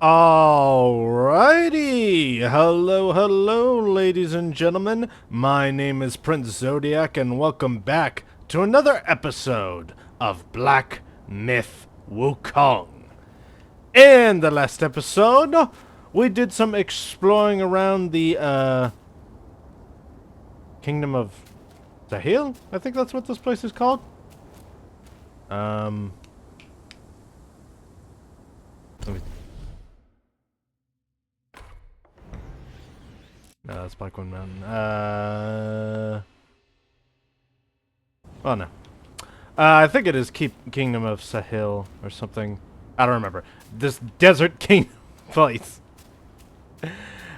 Alrighty! Hello, hello, ladies and gentlemen. My name is Prince Zodiac, and welcome back to another episode of Black Myth Wukong. In the last episode, we did some exploring around the, Kingdom of Sahil? I think that's what this place is called. Um... Let me... No, that's Blackwood Mountain. Oh no. I think it is Kingdom of Sahil or something. I don't remember. This Desert Kingdom place.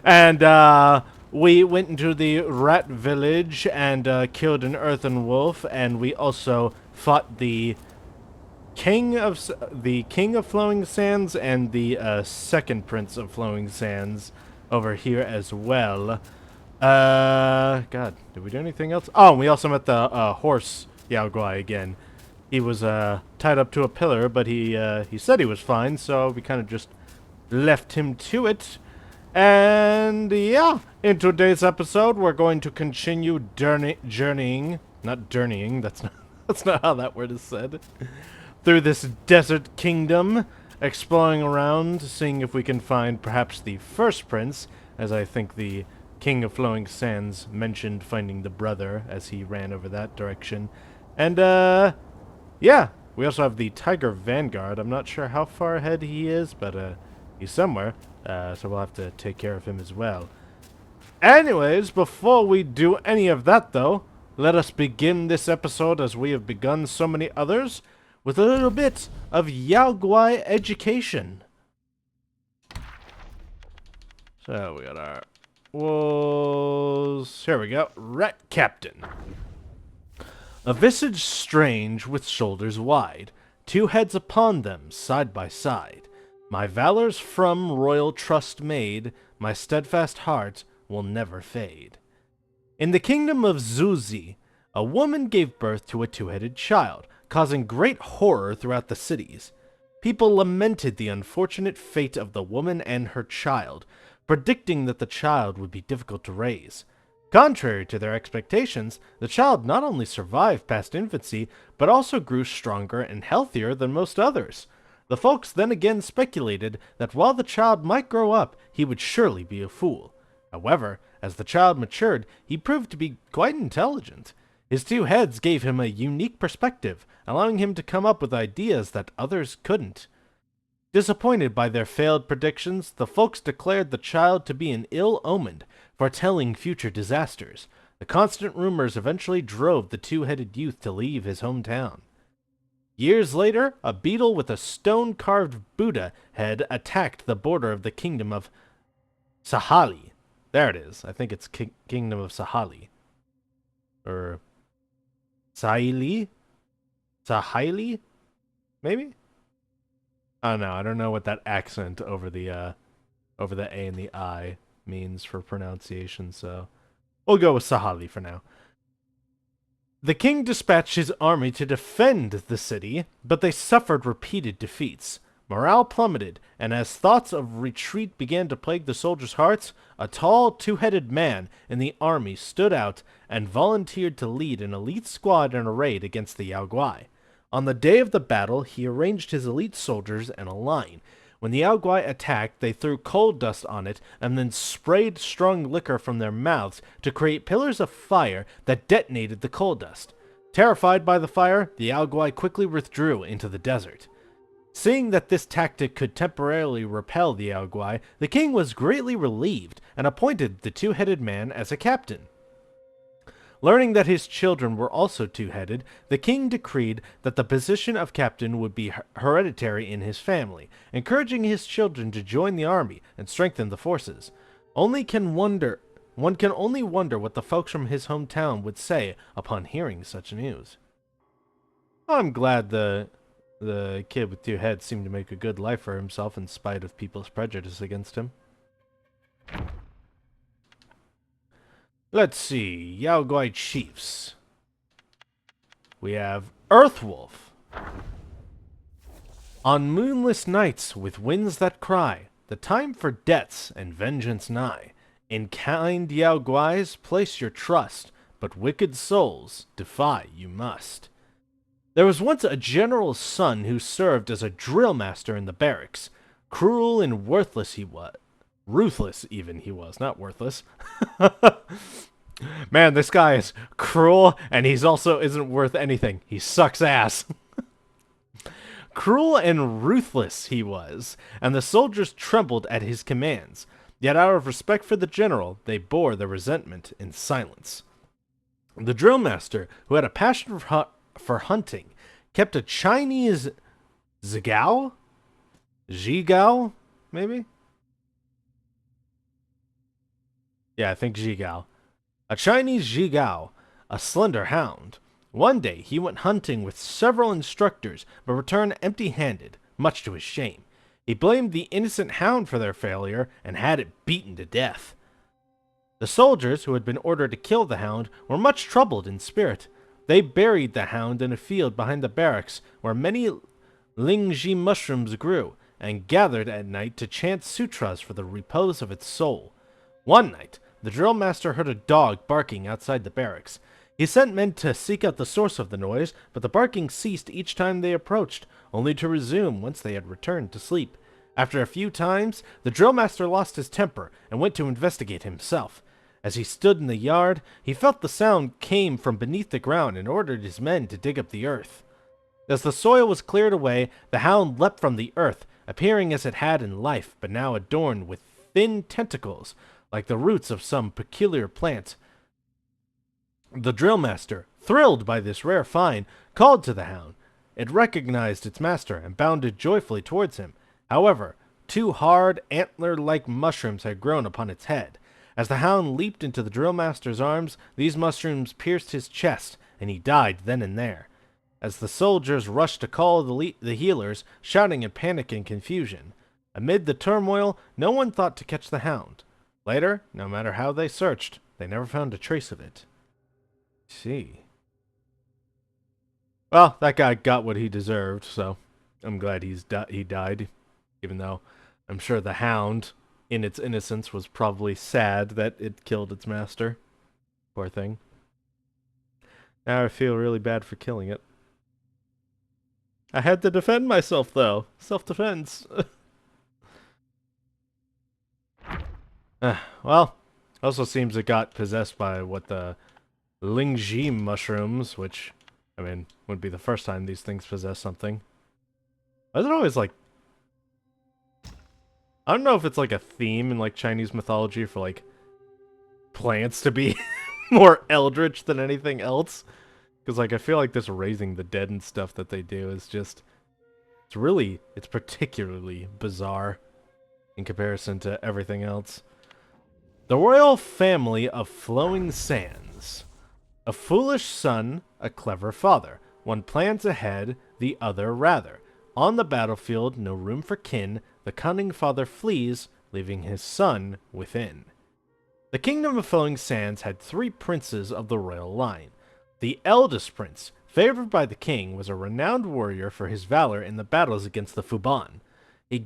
And we went into the rat village and killed an earthen wolf, and we also fought the King of Flowing Sands and the second Prince of Flowing Sands over here as well. God, did we do anything else? Oh, we also met the horse Yao Guai again. He was tied up to a pillar, but he said he was fine, so we kind of just left him to it. And yeah, in today's episode, we're going to continue journeying. Not journeying. That's not how that word is said. Through this desert kingdom, exploring around, seeing if we can find perhaps the first prince, as I think the King of Flowing Sands mentioned finding the brother as he ran over that direction. And, yeah, we also have the Tiger Vanguard. I'm not sure how far ahead he is, but, he's somewhere, so we'll have to take care of him as well. Anyways, before we do any of that, though, let us begin this episode, as we have begun so many others, with a little bit of Yao Guai education. So we got our wolves. Here we go. Rat Captain. A visage strange with shoulders wide, two heads upon them side by side. My valor's from royal trust made, my steadfast heart will never fade. In the kingdom of Zuzi, a woman gave birth to a two-headed child, causing great horror throughout the cities. People lamented the unfortunate fate of the woman and her child, predicting that the child would be difficult to raise. Contrary to their expectations, the child not only survived past infancy, but also grew stronger and healthier than most others. The folks then again speculated that while the child might grow up, he would surely be a fool. However, as the child matured, he proved to be quite intelligent. His two heads gave him a unique perspective, allowing him to come up with ideas that others couldn't. Disappointed by their failed predictions, the folks declared the child to be an ill-omened, foretelling future disasters. The constant rumors eventually drove the two-headed youth to leave his hometown. Years later, a beetle with a stone-carved Buddha head attacked the border of the kingdom of Sahali. There it is. I think it's Kingdom of Sahali. Or Sahili? Sahili? Maybe? I don't know. I don't know what that accent over the A and the I means for pronunciation, so we'll go with Sahali for now. The king dispatched his army to defend the city, but they suffered repeated defeats. Morale plummeted, and as thoughts of retreat began to plague the soldiers' hearts, a tall, two-headed man in the army stood out and volunteered to lead an elite squad in a raid against the Yao Guai. On the day of the battle, he arranged his elite soldiers in a line. When the Yao Guai attacked, they threw coal dust on it and then sprayed strong liquor from their mouths to create pillars of fire that detonated the coal dust. Terrified by the fire, the Yao Guai quickly withdrew into the desert. Seeing that this tactic could temporarily repel the Yao Guai, the king was greatly relieved and appointed the two-headed man as a captain. Learning that his children were also two-headed, the king decreed that the position of captain would be hereditary in his family, encouraging his children to join the army and strengthen the forces. One can only wonder what the folks from his hometown would say upon hearing such news. I'm glad the kid with two heads seemed to make a good life for himself in spite of people's prejudice against him. Let's see, Yao Guai chiefs. We have Earthwolf. On moonless nights with winds that cry, the time for debts and vengeance nigh. In kind Yao Guai's place your trust, but wicked souls defy you must. There was once a general's son who served as a drill master in the barracks. Cruel and worthless he was. Ruthless even he was, not worthless. Man, this guy is cruel, and he's also isn't worth anything. He sucks ass. Cruel and ruthless he was, and the soldiers trembled at his commands. Yet out of respect for the general, they bore their resentment in silence. The drill master, who had a passion for hunting, kept a Chinese zigao? Zhigao, maybe? Yeah, I think zhigao. A Chinese zhigao, a slender hound. One day he went hunting with several instructors, but returned empty-handed, much to his shame. He blamed the innocent hound for their failure and had it beaten to death. The soldiers, who had been ordered to kill the hound, were much troubled in spirit. They buried the hound in a field behind the barracks, where many lingji mushrooms grew, and gathered at night to chant sutras for the repose of its soul. One night, the drill master heard a dog barking outside the barracks. He sent men to seek out the source of the noise, but the barking ceased each time they approached, only to resume once they had returned to sleep. After a few times, the drill master lost his temper and went to investigate himself. As he stood in the yard, he felt the sound came from beneath the ground and ordered his men to dig up the earth. As the soil was cleared away, the hound leapt from the earth, appearing as it had in life, but now adorned with thin tentacles, like the roots of some peculiar plant. The drill master, thrilled by this rare find, called to the hound. It recognized its master and bounded joyfully towards him. However, two hard, antler-like mushrooms had grown upon its head. As the hound leaped into the drill master's arms, these mushrooms pierced his chest, and he died then and there. As the soldiers rushed to call the healers, shouting in panic and confusion. Amid the turmoil, no one thought to catch the hound. Later, no matter how they searched, they never found a trace of it. See. Well, that guy got what he deserved, so I'm glad he died. Even though I'm sure the hound, in its innocence, was probably sad that it killed its master. Poor thing. Now I feel really bad for killing it. I had to defend myself, though. Self-defense. Well, also seems it got possessed by the Lingji mushrooms, which, I mean, wouldn't be the first time these things possess something. Why is it always like... I don't know if it's like a theme in like Chinese mythology for like plants to be more eldritch than anything else. Because like I feel like this raising the dead and stuff that they do is just... It's particularly bizarre in comparison to everything else. The royal family of flowing sands. A foolish son, a clever father. One plans ahead, the other rather. On the battlefield, no room for kin. The cunning father flees, leaving his son within. The kingdom of flowing sands had 3 princes of the royal line. The eldest prince, favored by the king, was a renowned warrior for his valor in the battles against the Fuban. He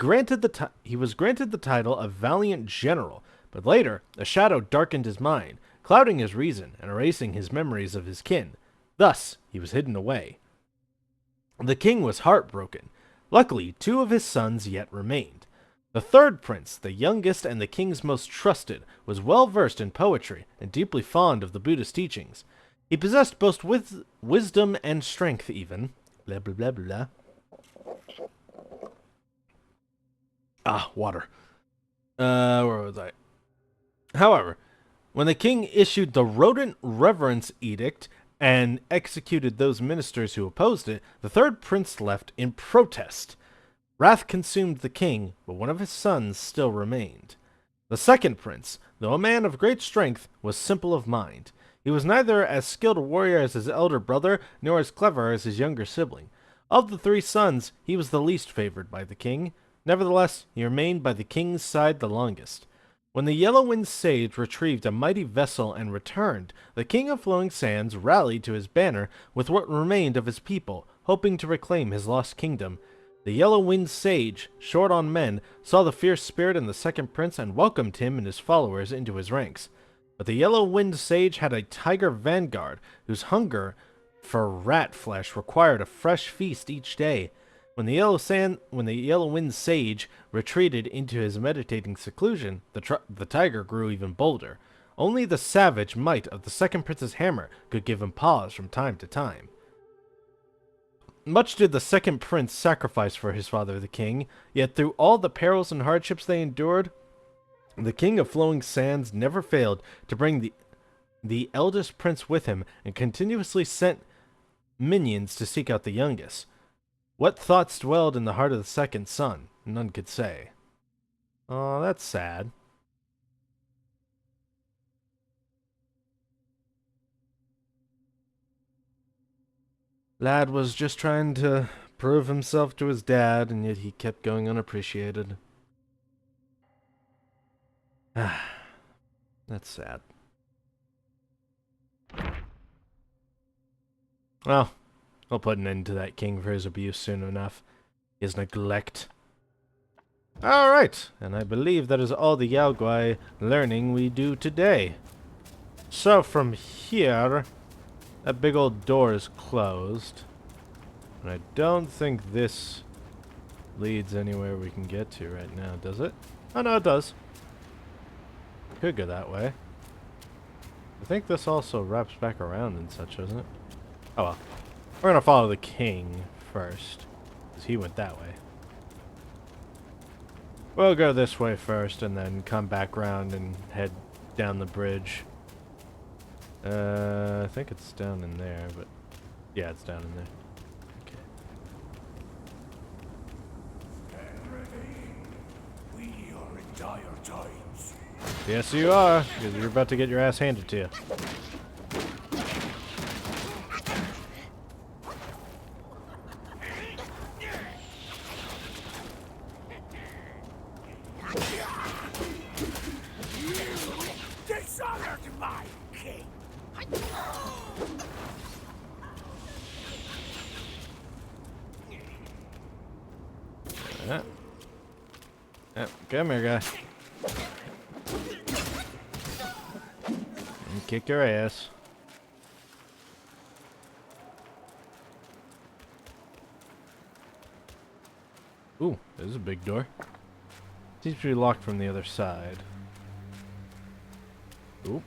was granted the title of valiant general, but later a shadow darkened his mind, clouding his reason and erasing his memories of his kin. Thus he was hidden away. The king was heartbroken. Luckily, 2 of his sons yet remained. The third prince, the youngest and the king's most trusted, was well versed in poetry and deeply fond of the Buddhist teachings. He possessed both wisdom and strength even. Blah, blah, blah, blah. Ah, water. Where was I? However, when the king issued the rodent reverence edict and executed those ministers who opposed it, the third prince left in protest. Wrath consumed the king, but one of his sons still remained. The second prince, though a man of great strength, was simple of mind. He was neither as skilled a warrior as his elder brother, nor as clever as his younger sibling. Of the 3 sons, he was the least favored by the king. Nevertheless, he remained by the king's side the longest. When the Yellow-Wind Sage retrieved a mighty vessel and returned, the king of Flowing Sands rallied to his banner with what remained of his people, hoping to reclaim his lost kingdom. The Yellow-Winged Sage, short on men, saw the fierce spirit in the second prince and welcomed him and his followers into his ranks. But the Yellow-Winged Sage had a Tiger Vanguard, whose hunger for rat flesh required a fresh feast each day. When the Yellow-Winged Sage retreated into his meditating seclusion, the tiger grew even bolder. Only the savage might of the second prince's hammer could give him pause from time to time. Much did the second prince sacrifice for his father the king, yet through all the perils and hardships they endured, the king of flowing sands never failed to bring the eldest prince with him and continuously sent minions to seek out the youngest. What thoughts dwelled in the heart of the second son, none could say. Oh, that's sad. Lad was just trying to prove himself to his dad, and yet he kept going unappreciated. That's sad. Well, I'll put an end to that king for his abuse soon enough. His neglect. Alright, and I believe that is all the Yao Guai learning we do today. So from here, that big old door is closed. And I don't think this leads anywhere we can get to right now, does it? Oh no, it does. Could go that way. I think this also wraps back around and such, doesn't it? Oh well. We're gonna follow the king first, because he went that way. We'll go this way first and then come back round and head down the bridge. I think it's down in there, but yeah, it's down in there. Okay. We are in dire times. Yes, you are, because you're about to get your ass handed to you. Dishonor to my king. Come here, guy. And kick your ass. Ooh, this is a big door. Seems to be locked from the other side. Ooh.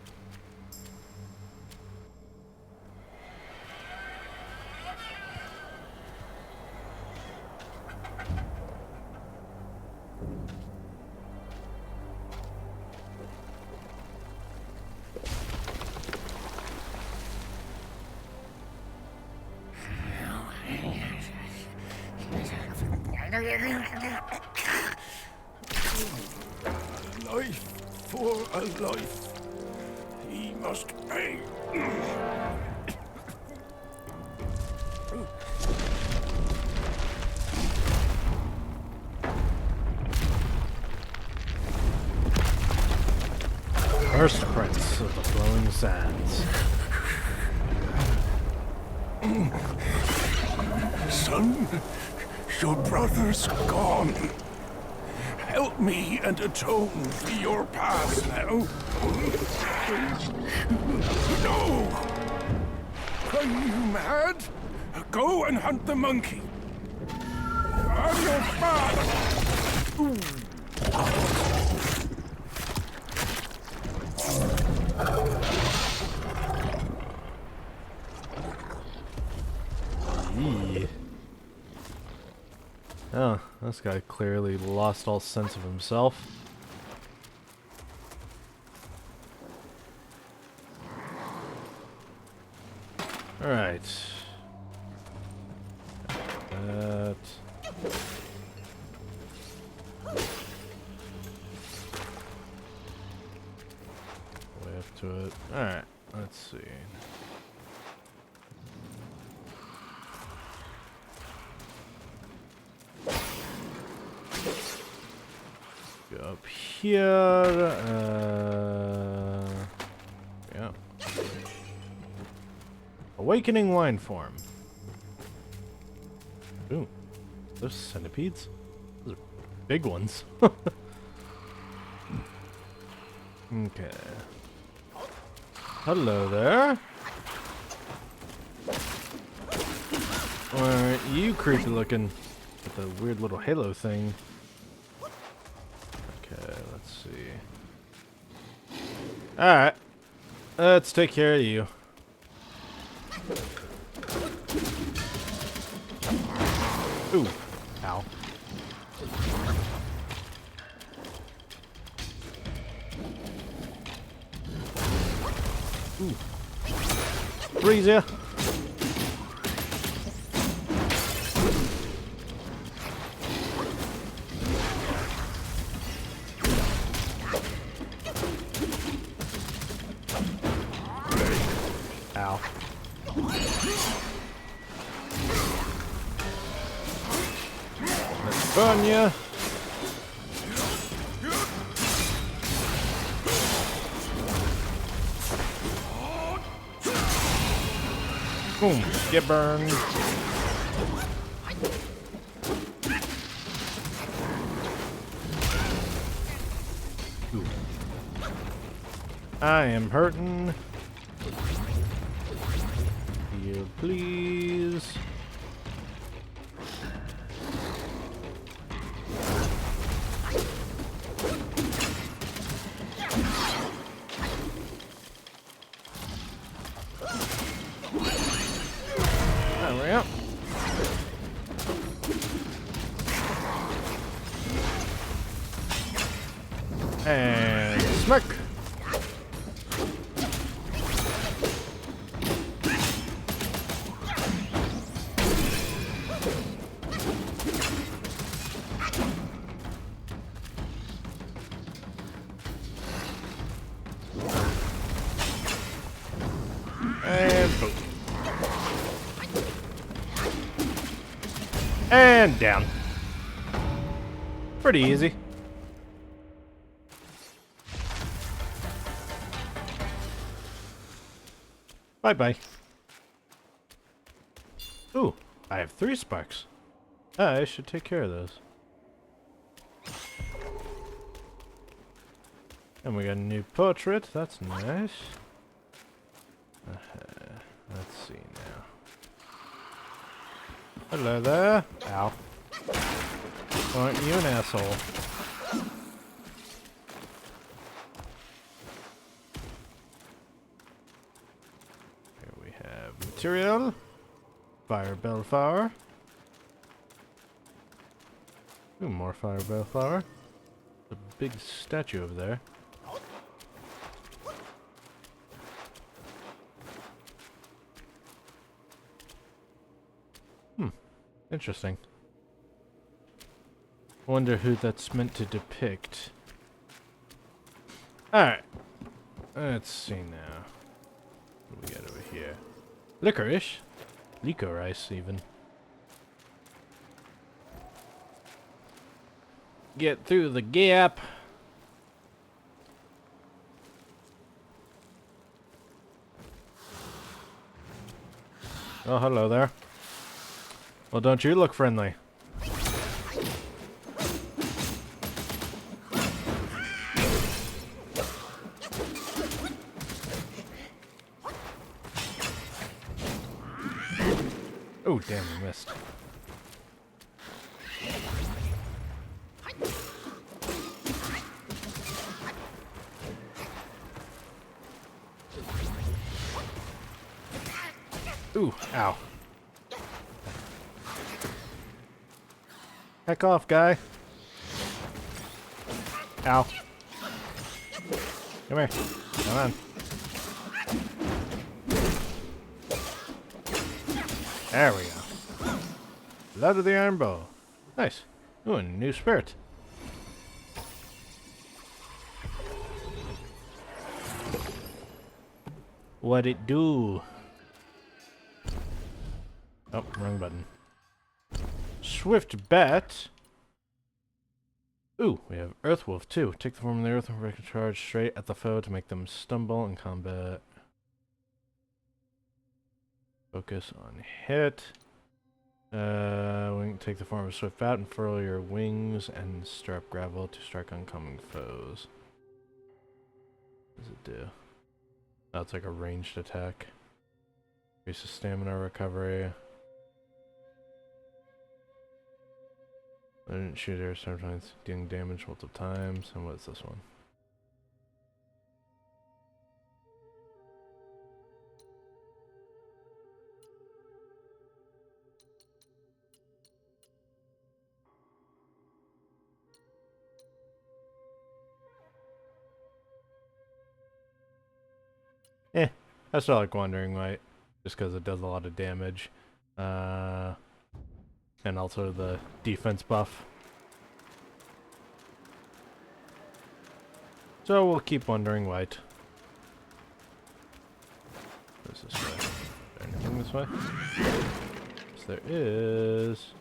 A life for a life. He must pay. First Prince of the Flowing Sands. Son, your brother's gone. Help me and atone for your past now. No! Are you mad? Go and hunt the monkey. I'm your father. Yee. Oh, this guy clearly lost all sense of himself. Alright. That. Way up to it. Alright, let's see. Go up here. Yeah. Awakening wine form. Ooh. Those centipedes? Those are big ones. Okay. Hello there. Alright, you creepy looking with the weird little halo thing. Okay, let's see. Alright. Let's take care of you. Ooh. Ow. Ooh. Freeze ya. Ow. Let's burn ya. Boom. Get burned. Ooh. I am hurting. Heal, please. There we go. And smack. And boom. And down. Pretty easy. Bye-bye. Ooh, I have 3 sparks. I should take care of those. And we got a new portrait. That's nice. Let's see now. Hello there. Ow. Aren't you an asshole? Here we have material. Fire bellflower. Ooh, more fire bellflower. A big statue over there. Interesting. Wonder who that's meant to depict. Alright. Let's see now. What do we got over here? Licorice? Licorice, even. Get through the gap. Oh, hello there. Well, don't you look friendly? Oh, damn, I missed. Ooh, ow. Heck off, guy. Ow. Come here. Come on. There we go. Blood of the Iron Bow. Nice. Ooh, a new spirit. What'd it do? Oh, wrong button. Swift Bat. Ooh, we have Earth Wolf too. Take the form of the Earth and break a charge straight at the foe to make them stumble in combat. Focus on hit. Wing take the form of swift bat and furl your wings and stir up gravel to strike oncoming foes. What does it do? Oh, it's like a ranged attack. Increases stamina recovery. I didn't shoot air sometimes, dealing damage multiple times. And what's this one? I still like Wandering Light, just because it does a lot of damage. And also the defense buff. So we'll keep Wandering Light. What's this way? Is there anything this way? Yes, there is.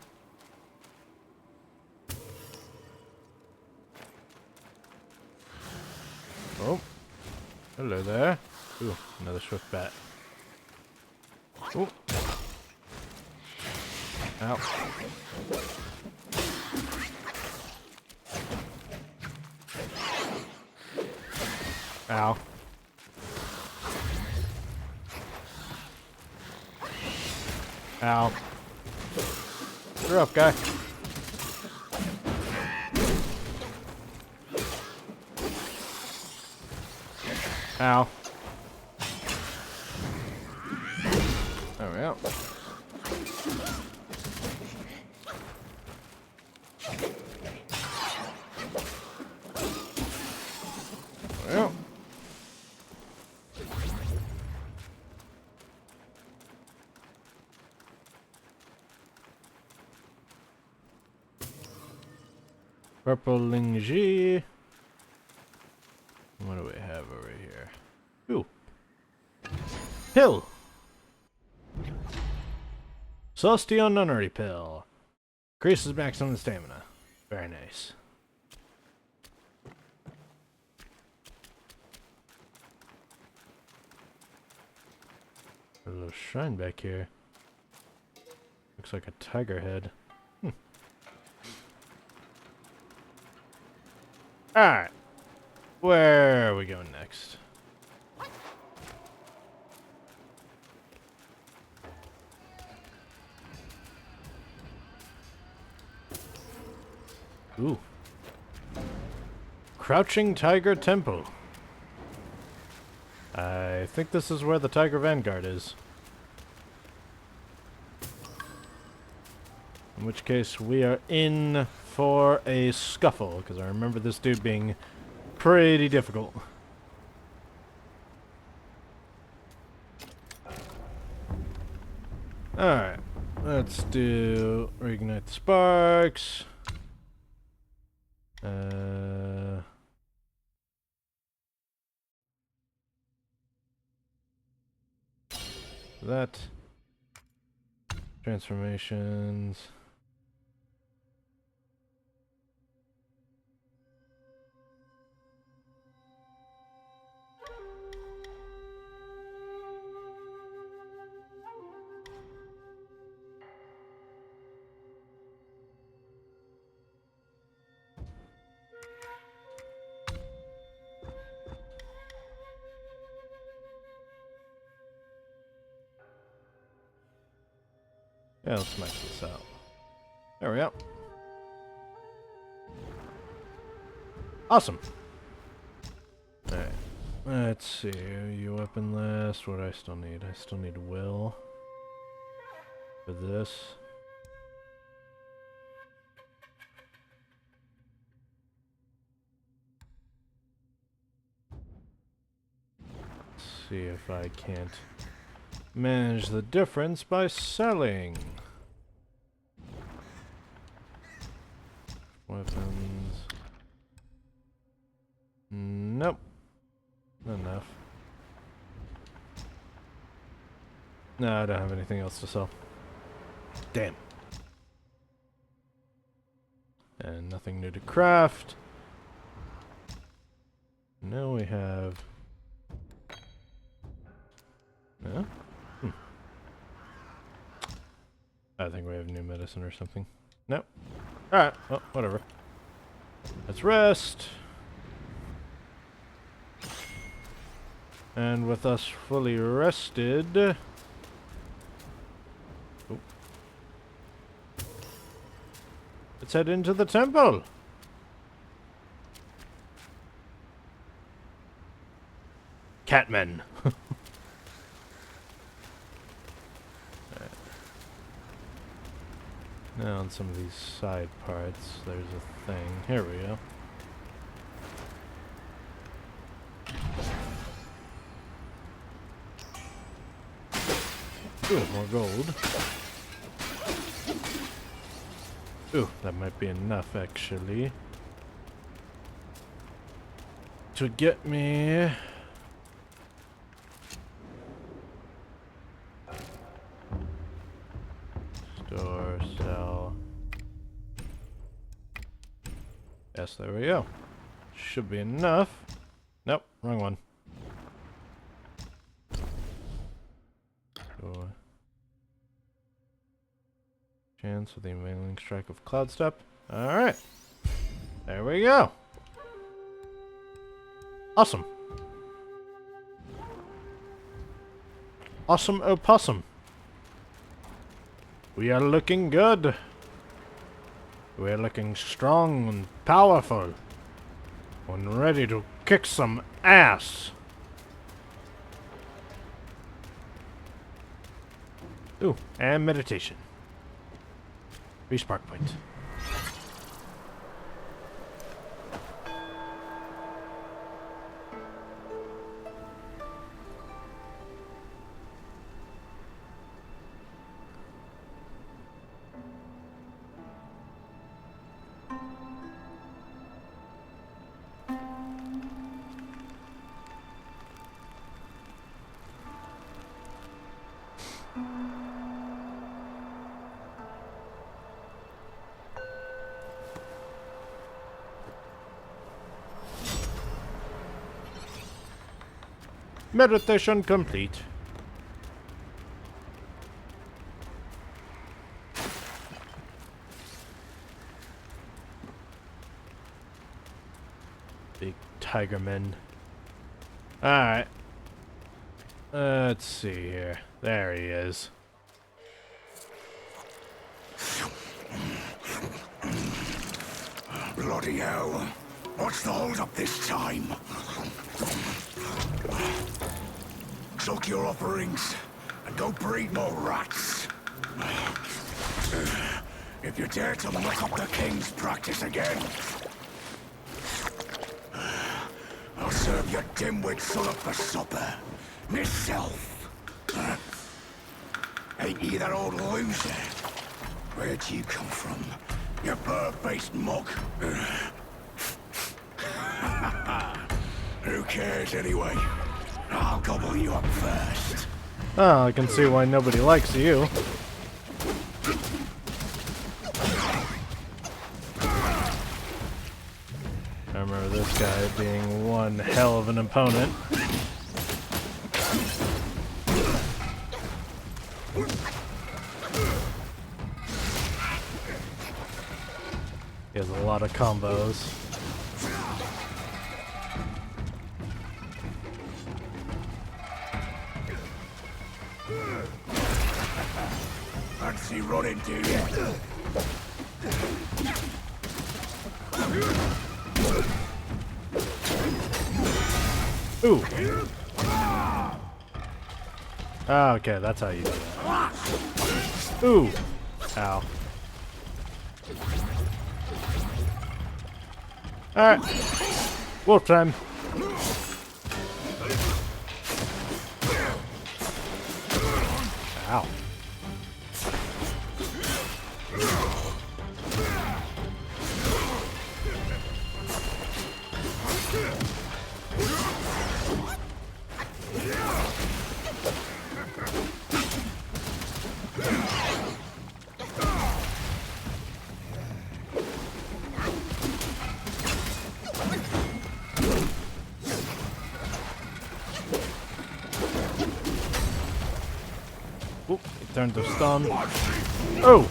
Oh. Hello there. Ooh, another swift bat. Ooh. Ow. Ow. Ow. You're up, guy. Ow. There we go. There we go. Purple Lingy. What do we have over here? Ooh. Pill! Celestial Nunnery Pill. Increases maximum stamina. Very nice. A little shrine back here. Looks like a tiger head. Alright. Where are we going next? Ooh. Crouching Tiger Temple. I think this is where the Tiger Vanguard is. In which case, we are in for a scuffle, because I remember this dude being pretty difficult. Alright, let's do reignite the sparks. That. Transformations. Yeah, let's max this out. There we go. Awesome. Alright. Let's see. You weapon list. What do I still need? I still need will. For this. Let's see if I can't manage the difference by selling. Weapons. Nope. Not enough. No, I don't have anything else to sell. Damn. And nothing new to craft. Now we have... No? I think we have new medicine or something. Nope. Alright, well, whatever. Let's rest. And with us fully rested... Oop. Let's head into the temple! Catmen. Now on some of these side parts, there's a thing. Here we go. Ooh, more gold. Ooh, that might be enough, actually. To get me... Store, sell... Yes, there we go. Should be enough. Nope, wrong one. Store. Chance with the mailing strike of Cloud Step. Alright. There we go. Awesome. Awesome opossum. We are looking good. We are looking strong and powerful. And ready to kick some ass. Ooh, and meditation. Respark point. Meditation complete. Big tiger men. Alright. Let's see here. There he is. Bloody hell. What's the hold up this time? Soak your offerings and go breed more rats. If you dare to muck up the king's practice again, I'll serve your dimwit son up for supper. Myself. Ain't you that old loser? Where'd you come from, you bird-faced mug? Who cares anyway? I'll gobble you up first. Oh, I can see why nobody likes you. I remember this guy being one hell of an opponent. He has a lot of combos. Fancy running, do you? Ooh. Oh, okay, that's how you do that. Ooh. Ow. Alright. Wolf time. Ow. Oop, it turned to stun. Oh!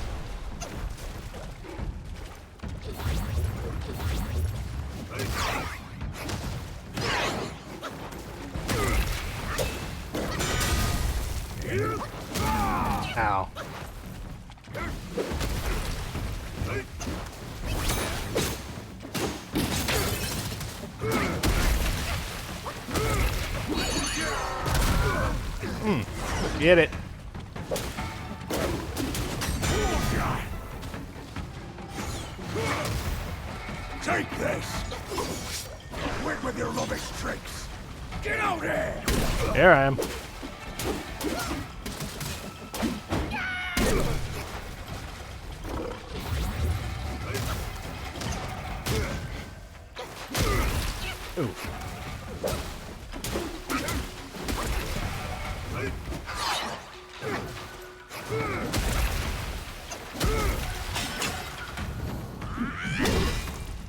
Ow. Get it. Take this. Quit with your rubbish tricks. Get out here. There I am. Ooh.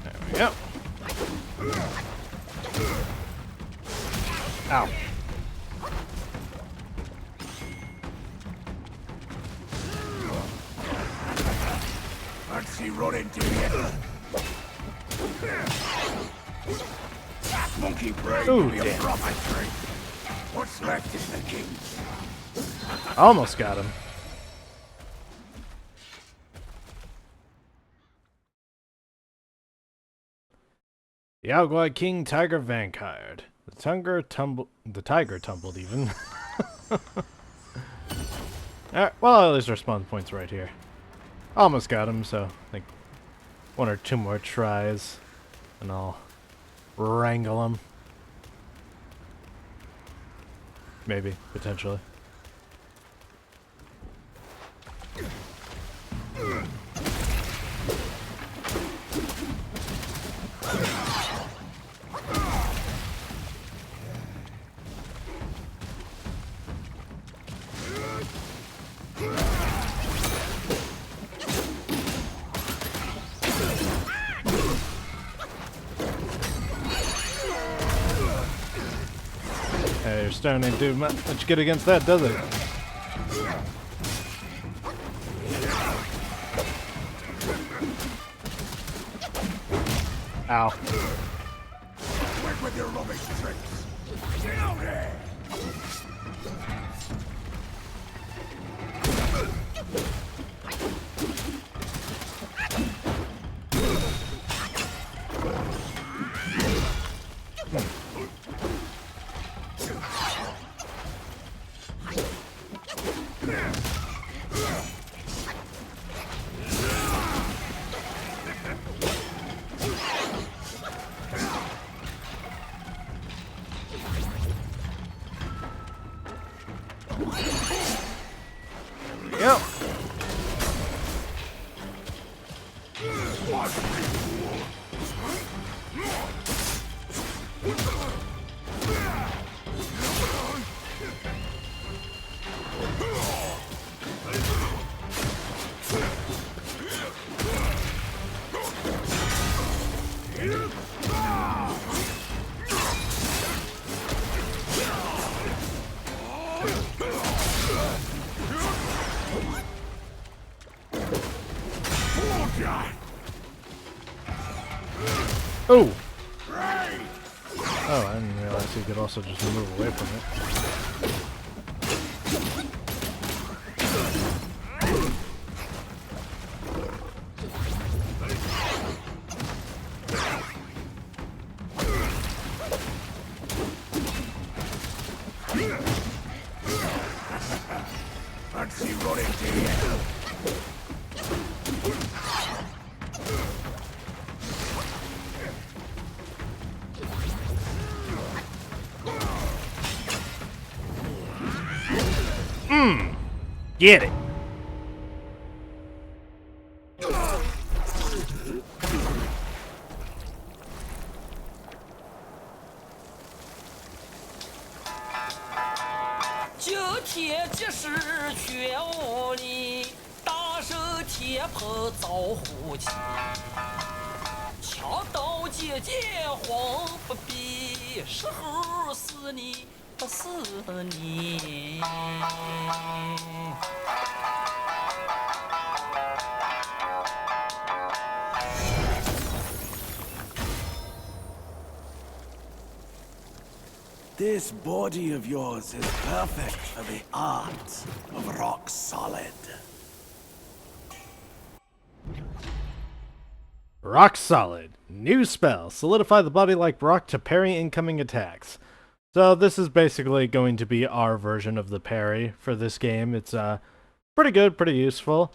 There we go. Ow. Let's see, run into you. That monkey brain Ooh, will be a damn. proper treat. What's left is the king. Almost got him. The Outlaw King Tiger Vanguard. The tiger tumbled even. Alright, well, at least our spawn point's right here. Almost got him, so I think 1 or 2 more tries and I'll wrangle him. Maybe, potentially. Hey, your stone ain't do much good against that, does it? Ow. Quit with your rubbish tricks. Get out here. Yep. Oh! Oh, I didn't realize he could also just move away from it. Let's see, run into you. Get it! This body of yours is perfect for the art of rock solid. Rock Solid. New spell. Solidify the body like rock to parry incoming attacks. So this is basically going to be our version of the parry for this game. It's pretty good, pretty useful.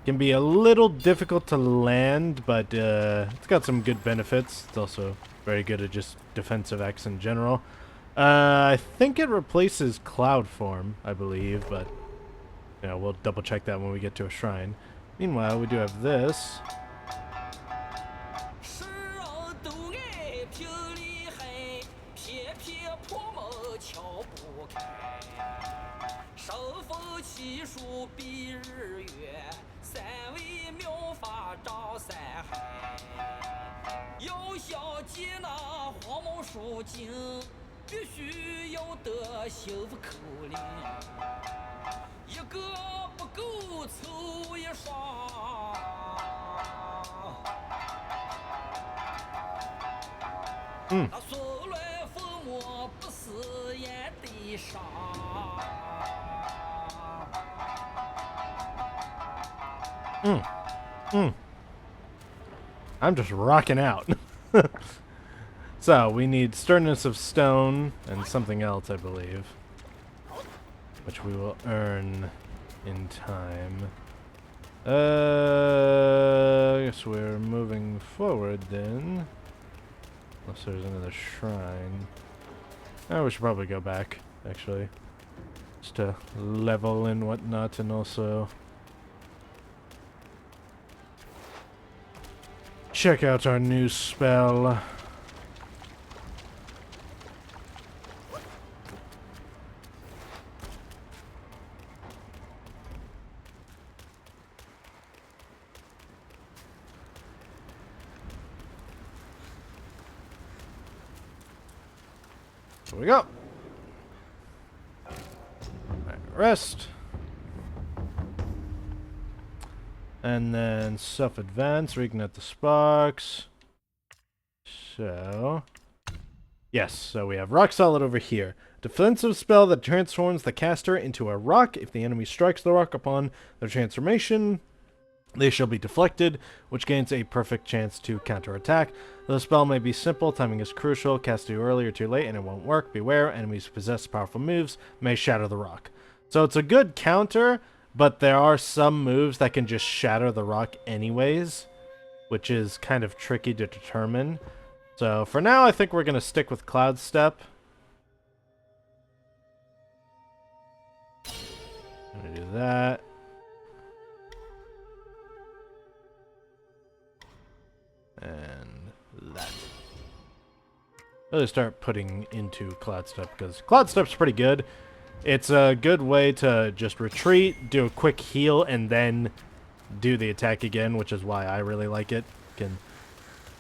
Can be a little difficult to land, but it's got some good benefits. It's also very good at just defensive X in general. I think it replaces Cloud Form, I believe, but you know, we'll double check that when we get to a shrine. Meanwhile, we do have this. I'm just rocking out. So, we need Sternness of Stone and something else, I believe. Which we will earn in time. I guess we're moving forward then. Unless there's another shrine. Oh, we should probably go back, actually. Just to level and whatnot, and also check out our new spell. Here we go. Right, rest. And then self-advance, reignite the sparks. So, yes, so we have Rock Solid over here. Defensive spell that transforms the caster into a rock. If the enemy strikes the rock upon their transformation, they shall be deflected, which gains a perfect chance to counterattack. The spell may be simple, timing is crucial, cast too early or too late and it won't work. Beware, enemies who possess powerful moves may shatter the rock. So it's a good counter, but there are some moves that can just shatter the rock anyways, which is kind of tricky to determine. So for now, I think we're going to stick with Cloud Step. I'm going to do that. And that. Really start putting into Cloud Step, because Cloud Step's pretty good. It's a good way to just retreat, do a quick heal, and then do the attack again, which is why I really like it. Can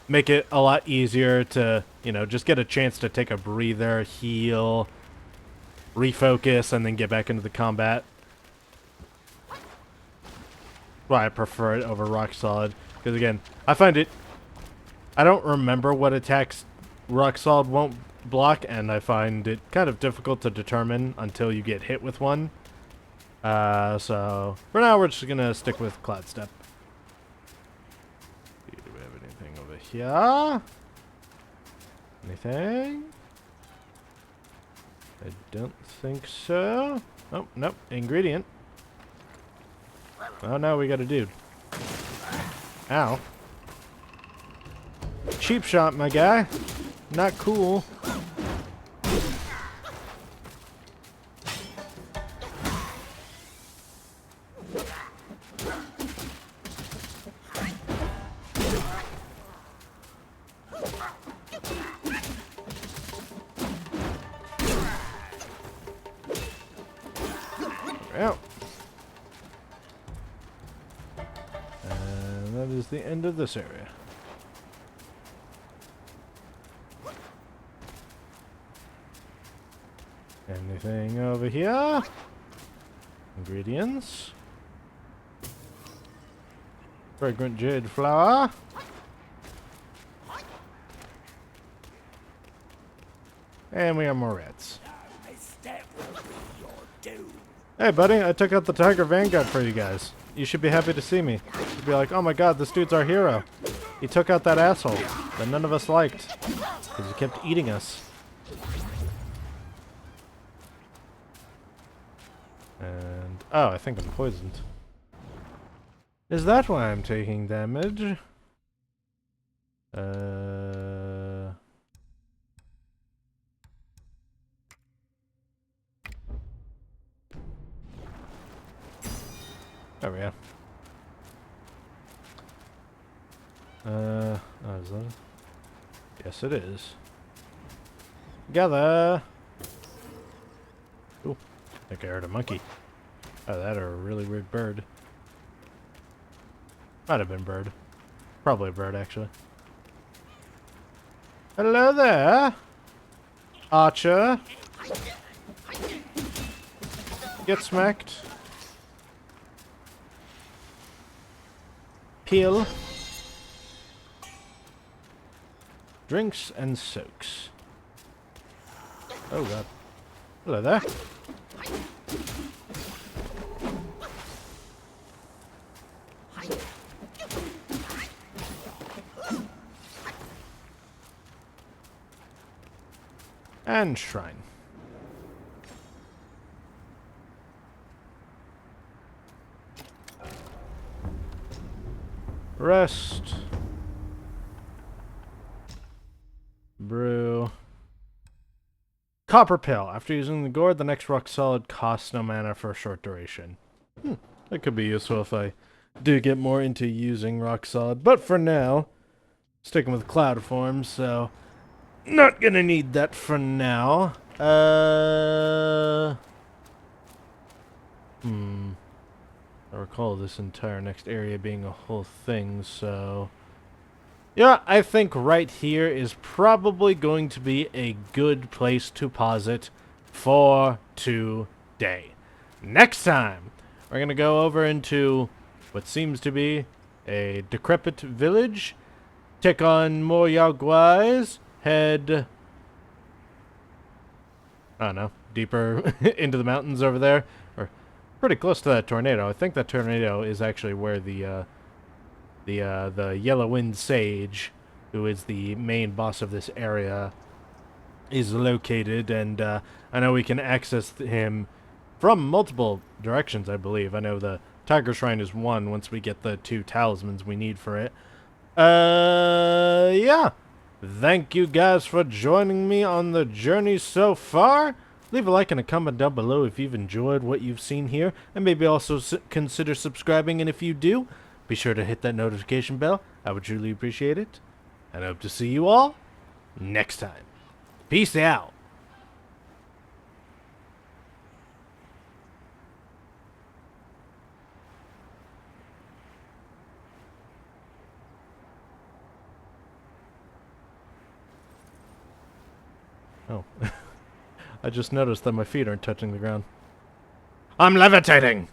make it a lot easier to, you know, just get a chance to take a breather, heal, refocus, and then get back into the combat. Why I prefer it over Rock Solid, because again, I find it, I don't remember what attacks Rock Solid won't block, and I find it kind of difficult to determine until you get hit with one. So for now, we're just gonna stick with Cloud Step. Do we have anything over here? Anything? I don't think so. Oh, nope. Ingredient. Oh no, we got a dude. Ow. Cheap shot, my guy. Not cool. Out. And that is the end of this area. Anything over here? Ingredients. Fragrant jade flower. And we have more rats. This step will be your doom. Hey, buddy, I took out the Tiger Vanguard for you guys. You should be happy to see me. You'd be like, oh my god, this dude's our hero. He took out that asshole that none of us liked. Because he kept eating us. And... oh, I think I'm poisoned. Is that why I'm taking damage? There we go. Oh, is that it? Yes, it is. Gather! Ooh, I think I heard a monkey. Oh, that or a really weird bird. Might have been bird. Probably a bird, actually. Hello there! Archer! Get smacked. Peel. Drinks and soaks. Oh god. Hello there. And shrine. Rest. Brew. Copper pill. After using the gourd, the next rock solid costs no mana for a short duration. That could be useful if I do get more into using rock solid. But for now, sticking with cloud form, so not gonna need that for now. I recall this entire next area being a whole thing, so... yeah, I think right here is probably going to be a good place to pause it for today. Next time, we're going to go over into what seems to be a decrepit village, take on more Yaguais, head... I don't know, deeper into the mountains over there, or pretty close to that tornado. I think that tornado is actually where the Yellow Wind Sage, who is the main boss of this area, is located, and I know we can access him from multiple directions, I believe. I know the Tiger Shrine is one once we get the 2 talismans we need for it. Yeah. Thank you guys for joining me on the journey so far. Leave a like and a comment down below if you've enjoyed what you've seen here, and maybe also consider subscribing, and if you do, be sure to hit that notification bell. I would truly appreciate it. And I hope to see you all next time. Peace out. Oh. I just noticed that my feet aren't touching the ground. I'm levitating!